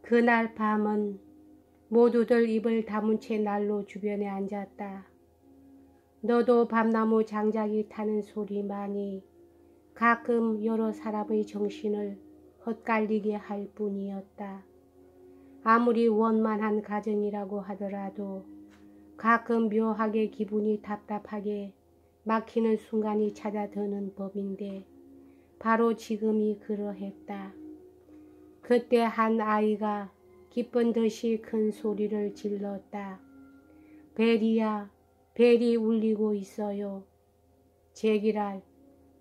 그날 밤은 모두들 입을 다문 채 난로 주변에 앉았다. 너도 밤나무 장작이 타는 소리만이 가끔 여러 사람의 정신을 헛갈리게 할 뿐이었다. 아무리 원만한 가정이라고 하더라도 가끔 묘하게 기분이 답답하게 막히는 순간이 찾아드는 법인데 바로 지금이 그러했다. 그때 한 아이가 기쁜 듯이 큰 소리를 질렀다. 벨이야, 벨이 울리고 있어요. 제기랄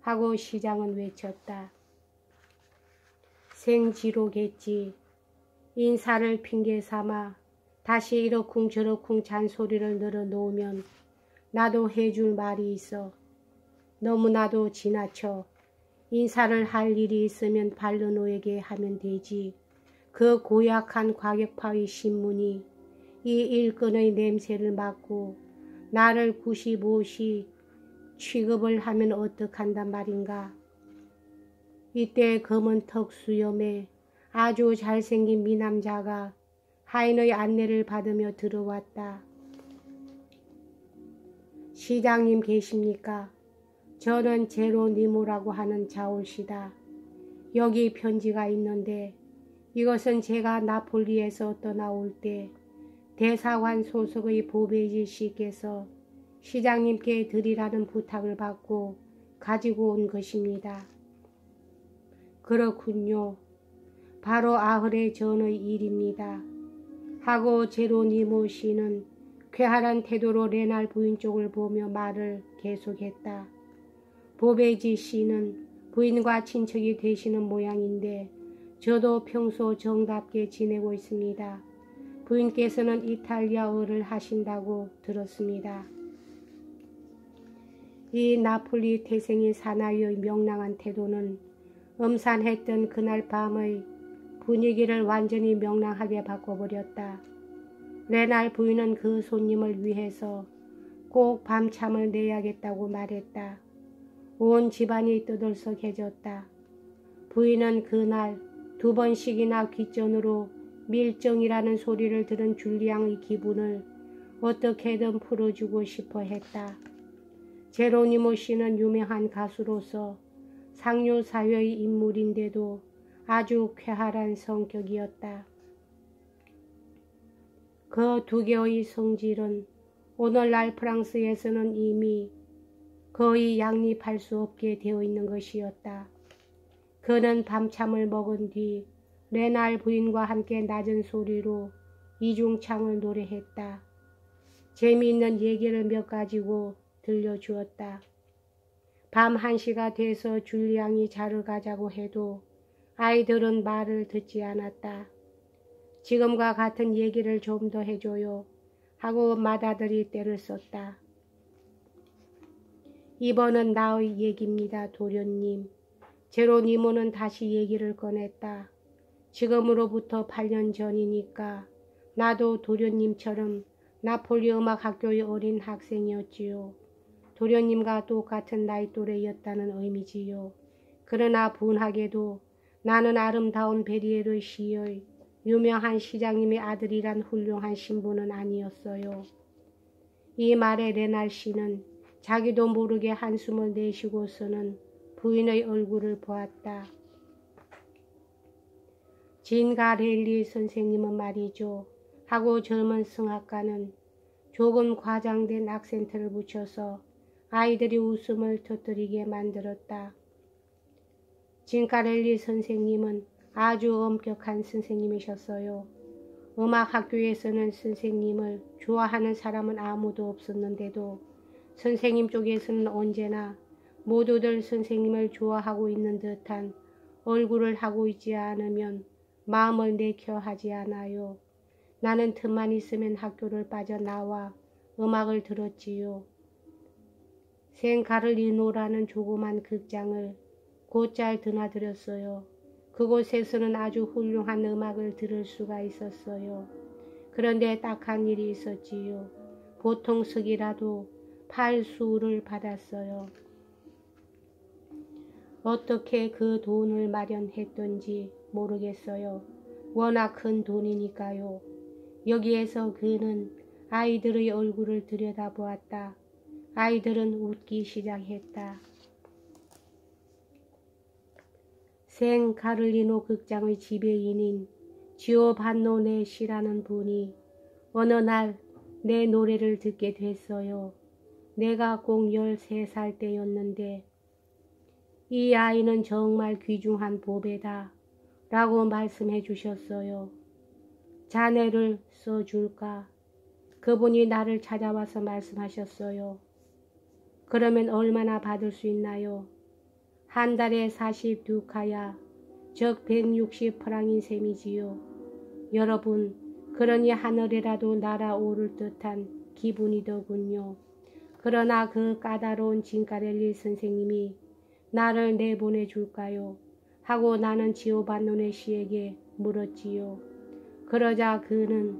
하고 시장은 외쳤다. 생지로겠지. 인사를 핑계 삼아 다시 이러쿵 저러쿵 잔소리를 늘어놓으면 나도 해줄 말이 있어. 너무나도 지나쳐. 인사를 할 일이 있으면 반려노에게 하면 되지. 그 고약한 과격파의 신문이 이 일꾼의 냄새를 맡고 나를 95시 취급을 하면 어떡한단 말인가. 이때 검은 턱 수염에 아주 잘생긴 미남자가 하인의 안내를 받으며 들어왔다. 시장님 계십니까? 저는 제로니모라고 하는 자올시다. 여기 편지가 있는데 이것은 제가 나폴리에서 떠나올 때 대사관 소속의 보베지 씨께서 시장님께 드리라는 부탁을 받고 가지고 온 것입니다. 그렇군요. 바로 아흐레 전의 일입니다. 하고 제로니모 씨는 쾌활한 태도로 레날 부인 쪽을 보며 말을 계속했다. 보베지 씨는 부인과 친척이 되시는 모양인데 저도 평소 정답게 지내고 있습니다. 부인께서는 이탈리아어를 하신다고 들었습니다. 이 나폴리 태생인 사나이의 명랑한 태도는 음산했던 그날 밤의 분위기를 완전히 명랑하게 바꿔버렸다. 레날 부인은 그 손님을 위해서 꼭 밤참을 내야겠다고 말했다. 온 집안이 떠들썩해졌다. 부인은 그날 2번씩이나 귓전으로 밀정이라는 소리를 들은 줄리앙의 기분을 어떻게든 풀어주고 싶어 했다. 제로니모 씨는 유명한 가수로서 상류사회의 인물인데도 아주 쾌활한 성격이었다. 그 두 개의 성질은 오늘날 프랑스에서는 이미 거의 양립할 수 없게 되어 있는 것이었다. 그는 밤참을 먹은 뒤 레날 부인과 함께 낮은 소리로 이중창을 노래했다. 재미있는 얘기를 몇 가지고 들려주었다. 밤 1시가 돼서 줄리앙이 자러 가자고 해도 아이들은 말을 듣지 않았다. 지금과 같은 얘기를 좀 더 해줘요 하고 맏아들이 때를 썼다. 이번은 나의 얘기입니다, 도련님. 제로니모는 다시 얘기를 꺼냈다. 지금으로부터 8년 전이니까 나도 도련님처럼 나폴리 음악학교의 어린 학생이었지요. 도련님과 똑같은 나이 또래였다는 의미지요. 그러나 분하게도 나는 아름다운 베리에르 시의 유명한 시장님의 아들이란 훌륭한 신분은 아니었어요. 이 말에 레날 씨는 자기도 모르게 한숨을 내쉬고서는 부인의 얼굴을 보았다. 진가렐리 선생님은 말이죠. 하고 젊은 성악가는 조금 과장된 악센트를 붙여서 아이들이 웃음을 터뜨리게 만들었다. 진가렐리 선생님은 아주 엄격한 선생님이셨어요. 음악학교에서는 선생님을 좋아하는 사람은 아무도 없었는데도 선생님 쪽에서는 언제나 모두들 선생님을 좋아하고 있는 듯한 얼굴을 하고 있지 않으면 마음을 내켜 하지 않아요. 나는 틈만 있으면 학교를 빠져나와 음악을 들었지요. 생카를리노라는 조그만 극장을 곧잘 드나들었어요. 그곳에서는 아주 훌륭한 음악을 들을 수가 있었어요. 그런데 딱한 일이 있었지요. 보통석이라도 팔수를 받았어요. 어떻게 그 돈을 마련했던지 모르겠어요. 워낙 큰 돈이니까요. 여기에서 그는 아이들의 얼굴을 들여다보았다. 아이들은 웃기 시작했다. 생 카를리노 극장의 지배인인 지오반노네 씨라는 분이 어느 날 내 노래를 듣게 됐어요. 내가 꼭 13살 때였는데 이 아이는 정말 귀중한 보배다 라고 말씀해 주셨어요. 자네를 써줄까? 그분이 나를 찾아와서 말씀하셨어요. 그러면 얼마나 받을 수 있나요? 한 달에 42카야, 즉 160프랑인 셈이지요. 여러분, 그러니 하늘이라도 날아오를 듯한 기분이더군요. 그러나 그 까다로운 진카렐리 선생님이 나를 내보내 줄까요? 하고 나는 지오반노네 씨에게 물었지요. 그러자 그는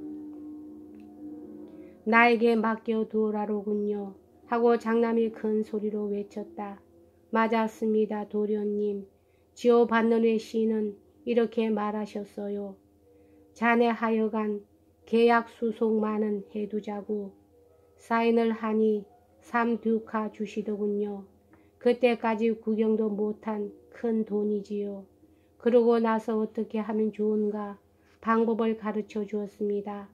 나에게 맡겨두라로군요. 하고 장남이 큰 소리로 외쳤다. 맞았습니다, 도련님. 지오반노네 씨는 이렇게 말하셨어요. 자네 하여간 계약 수속만은 해두자고 사인을 하니 3듀카 주시더군요. 그때까지 구경도 못한 큰 돈이지요. 그러고 나서 어떻게 하면 좋은가 방법을 가르쳐 주었습니다.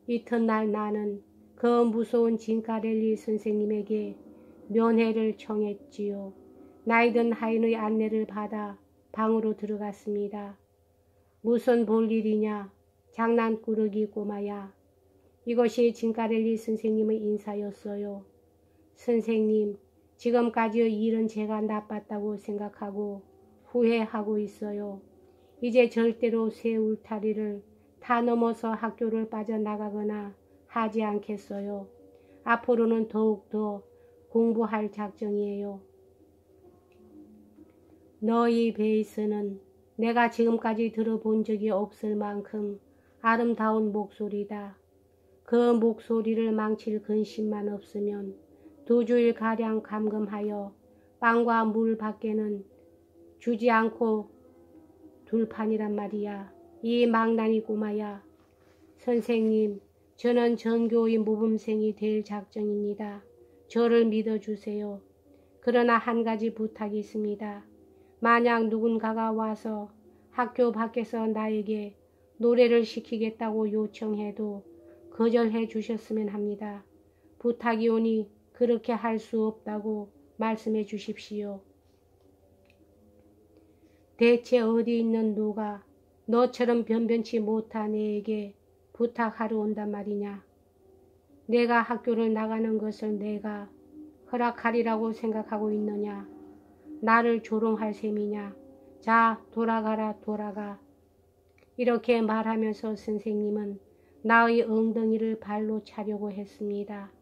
이튿날 나는 그 무서운 진카렐리 선생님에게 면회를 청했지요. 나이든 하인의 안내를 받아 방으로 들어갔습니다. 무슨 볼일이냐? 장난꾸러기 꼬마야. 이것이 진카렐리 선생님의 인사였어요. 선생님, 지금까지의 일은 제가 나빴다고 생각하고 후회하고 있어요. 이제 절대로 새 울타리를 다 넘어서 학교를 빠져나가거나 하지 않겠어요. 앞으로는 더욱더 공부할 작정이에요. 너희 베이스는 내가 지금까지 들어본 적이 없을 만큼 아름다운 목소리다. 그 목소리를 망칠 근심만 없으면 2주일가량 감금하여 빵과 물 밖에는 주지 않고 둘 판이란 말이야. 이 망나니 꼬마야. 선생님, 저는 전교의 모범생이 될 작정입니다. 저를 믿어주세요. 그러나 한 가지 부탁이 있습니다. 만약 누군가가 와서 학교 밖에서 나에게 노래를 시키겠다고 요청해도 거절해 주셨으면 합니다. 부탁이 오니 그렇게 할 수 없다고 말씀해 주십시오. 대체 어디 있는 누가 너처럼 변변치 못한 애에게 부탁하러 온단 말이냐. 내가 학교를 나가는 것을 내가 허락하리라고 생각하고 있느냐. 나를 조롱할 셈이냐. 자, 돌아가라, 돌아가. 이렇게 말하면서 선생님은 나의 엉덩이를 발로 차려고 했습니다.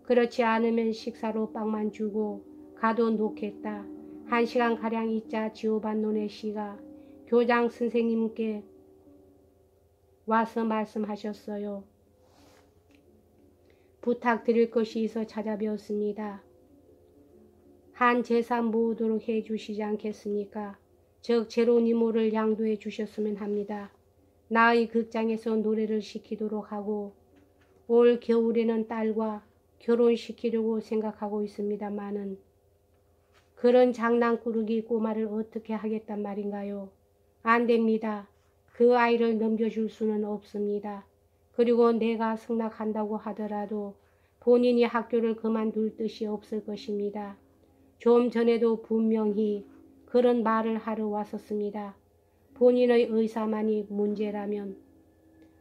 그렇지 않으면 식사로 빵만 주고 가도 놓겠다. 1시간가량 있자 지오반노네 씨가 교장 선생님께 와서 말씀하셨어요. 부탁드릴 것이 있어 찾아뵈었습니다. 한 제사 모으도록 해주시지 않겠습니까? 즉 제로니모를 양도해 주셨으면 합니다. 나의 극장에서 노래를 시키도록 하고 올 겨울에는 딸과 결혼시키려고 생각하고 있습니다마는 그런 장난꾸러기 꼬마를 어떻게 하겠단 말인가요? 안 됩니다. 그 아이를 넘겨줄 수는 없습니다. 그리고 내가 승낙한다고 하더라도 본인이 학교를 그만둘 뜻이 없을 것입니다. 좀 전에도 분명히 그런 말을 하러 왔었습니다. 본인의 의사만이 문제라면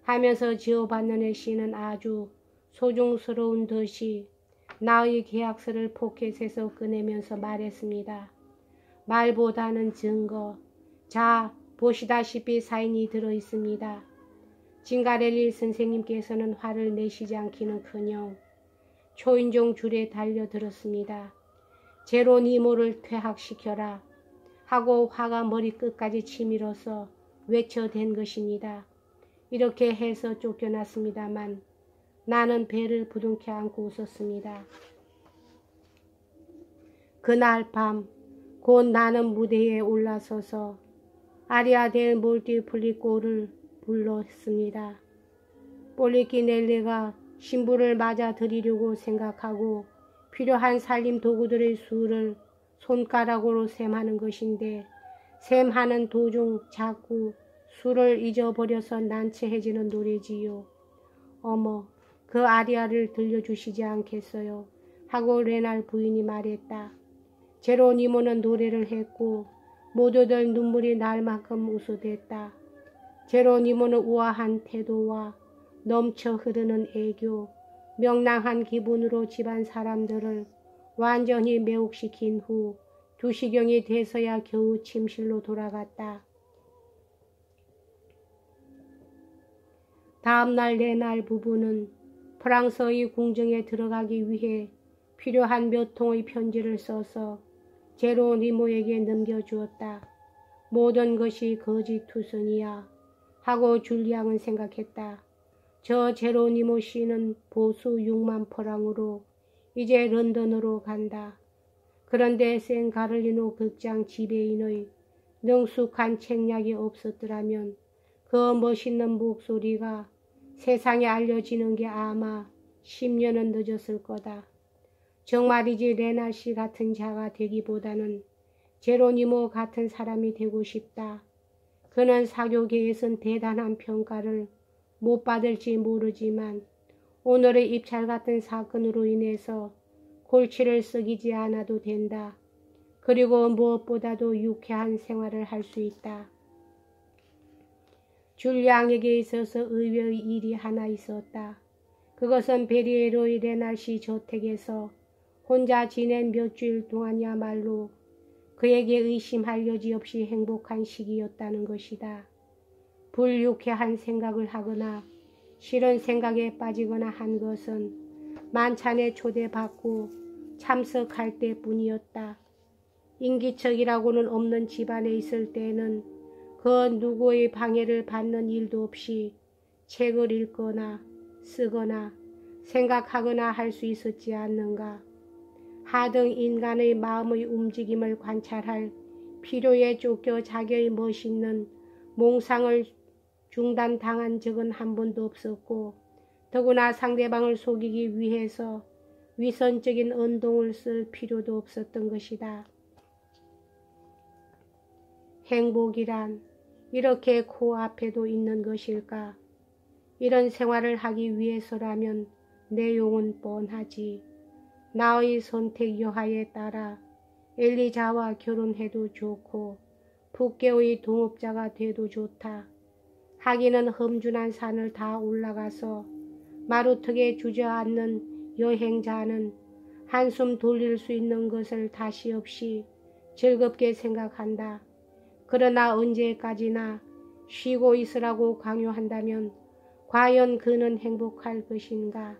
하면서 지오반노네 씨는 아주 소중스러운 듯이 나의 계약서를 포켓에서 꺼내면서 말했습니다. 말보다는 증거. 자, 보시다시피 사인이 들어있습니다. 진카렐리 선생님께서는 화를 내시지 않기는커녕 초인종 줄에 달려들었습니다. 제로니모를 퇴학시켜라 하고 화가 머리끝까지 치밀어서 외쳐댄 것입니다. 이렇게 해서 쫓겨났습니다만 나는 배를 부둥켜 안고 웃었습니다. 그날 밤 곧 나는 무대에 올라서서 아리아 델 몰티플리코를 불렀습니다. 폴리키넬레가 신부를 맞아 드리려고 생각하고 필요한 살림 도구들의 수를 손가락으로 셈하는 것인데 셈하는 도중 자꾸 수를 잊어버려서 난처해지는 노래지요. 어머, 그 아리아를 들려주시지 않겠어요? 하고 레날 부인이 말했다. 제로니모는 노래를 했고 모두들 눈물이 날 만큼 웃어댔다. 제로니모는 우아한 태도와 넘쳐 흐르는 애교, 명랑한 기분으로 집안 사람들을 완전히 매혹시킨 후 2시경이 돼서야 겨우 침실로 돌아갔다. 다음날 레날 부부는 프랑스의 궁정에 들어가기 위해 필요한 몇 통의 편지를 써서 제로니모에게 넘겨주었다. 모든 것이 거짓투성이야 하고 줄리앙은 생각했다. 저 제로니모 씨는 보수 6만 프랑으로 이제 런던으로 간다. 그런데 생카를리노 극장 지배인의 능숙한 책략이 없었더라면 그 멋있는 목소리가 세상에 알려지는 게 아마 10년은 늦었을 거다. 정말이지 레날 씨 같은 자가 되기보다는 제로니모 같은 사람이 되고 싶다. 그는 사교계에선 대단한 평가를 못 받을지 모르지만 오늘의 입찰 같은 사건으로 인해서 골치를 썩이지 않아도 된다. 그리고 무엇보다도 유쾌한 생활을 할 수 있다. 줄리앙에게 있어서 의외의 일이 하나 있었다. 그것은 베리에로의 레날 씨 저택에서 혼자 지낸 몇 주일 동안이야말로 그에게 의심할 여지 없이 행복한 시기였다는 것이다. 불유쾌한 생각을 하거나 싫은 생각에 빠지거나 한 것은 만찬에 초대받고 참석할 때뿐이었다. 인기척이라고는 없는 집안에 있을 때는 그 누구의 방해를 받는 일도 없이 책을 읽거나 쓰거나 생각하거나 할 수 있었지 않는가. 하등 인간의 마음의 움직임을 관찰할 필요에 쫓겨 자기의 멋있는 몽상을 중단당한 적은 한 번도 없었고 더구나 상대방을 속이기 위해서 위선적인 언동을 쓸 필요도 없었던 것이다. 행복이란 이렇게 코앞에도 있는 것일까? 이런 생활을 하기 위해서라면 내용은 뻔하지. 나의 선택 여하에 따라 엘리자와 결혼해도 좋고 북계의 동업자가 돼도 좋다. 하기는 험준한 산을 다 올라가서 마루턱에 주저앉는 여행자는 한숨 돌릴 수 있는 것을 다시 없이 즐겁게 생각한다. 그러나 언제까지나 쉬고 있으라고 강요한다면 과연 그는 행복할 것인가?